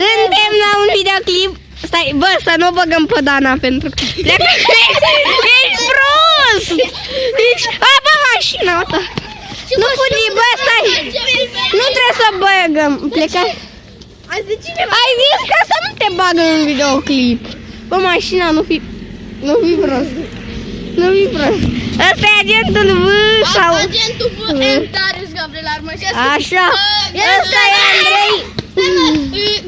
Suntem la un videoclip. Stai, bă, să nu băgăm pe Dana pentru că pleacă. Ești prost! A, bă, mașina ta. Nu fugi, bă, stai. Nu trebuie să băgăm. Pleca. Ai zis că să nu te bagă în videoclip. Bă, mașina, nu fi prost. Nu fi prost. Ăsta e agentul V sau... Agentul V, Darius Gabriel Armășescu. Așa. Ăsta e Andrei.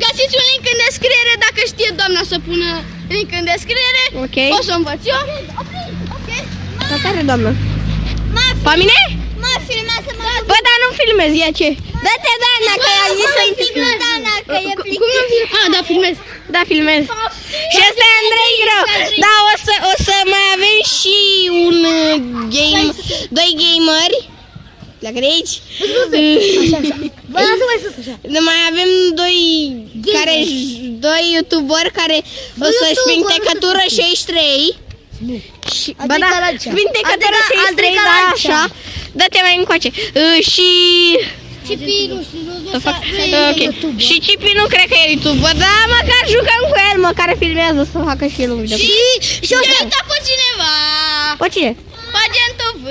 Găsiți un link în descriere dacă știe doamna să pună link în descriere. Ok. O să învăț eu. Dar care, doamnă? Pa mine? Mă filmează-mă. Bă, dar nu filmez, ia ce? Dă-te, Dana, că i-a zis să-mi filmez. Dana, că e plictisit. Ah, da, filmez. Da, filmez. Și ăsta e Andrei Greu. Da, o să mai avem și un game, doi gameri. Pleacă de aici. Bă, lasă mai sus așa. Mai avem doi youtuberi care o să-și spintecătură 63. Și, bă, da, spintecătură 63, da, așa. Dă-te mai încoace. Și... Cipi, nu știu, să fac, ok. Și Cipi nu cred că e YouTuber, dar măcar jucăm cu el, măcar filmează să facă și el un video. Și o să uita pe cineva. Pe cine? Pe agentul V.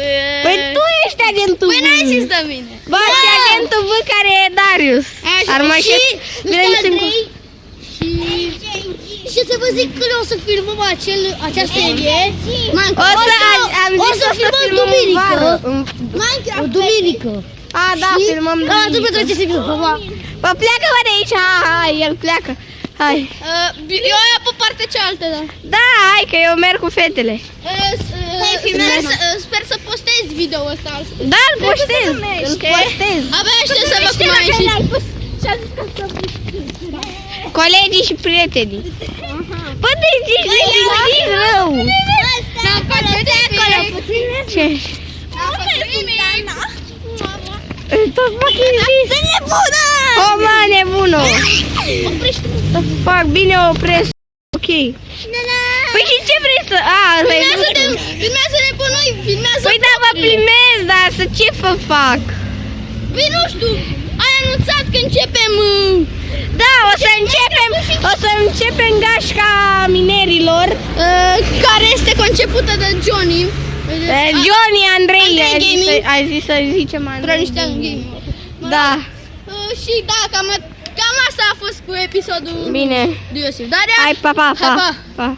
Păi tu ești agentul V. Păi n-ai zis de mine. Bă, și agentul V care e Darius. Și să vă zic când o să filmăm acea serie. O să filmăm duminică. Minecraft. Duminică. A, da, filmăm duminică. Bă, pleacă de aici, hai, el pleacă. Hai. Eu ia pe partea cealaltă, da. Da, hai că eu merg cu fetele. Sper să postezi video-ul ăsta. Da, îl postez. Abia aștept să văd cum a ieșit. Colegii și prietenii. Bă, deci ești rău. Ce? Tot fucking zis. Sunt nebună! O, mă, nebună! Oprește-mă! Fac, bine, opresc. Ok. Păi și ce vrei să... Filmează-ne pe noi, filmează. Păi da, vă filmez, dar să ce fac? Păi nu știu, ai anunțat că începem... Da, o să începem gașca minerilor. Care este concepută de Johnny. Johnny Andrei, ai zis să zicem Andrei. Da. Și da, cam asta a fost cu episodul. Bine. De Iosif. Daria, hai, pa.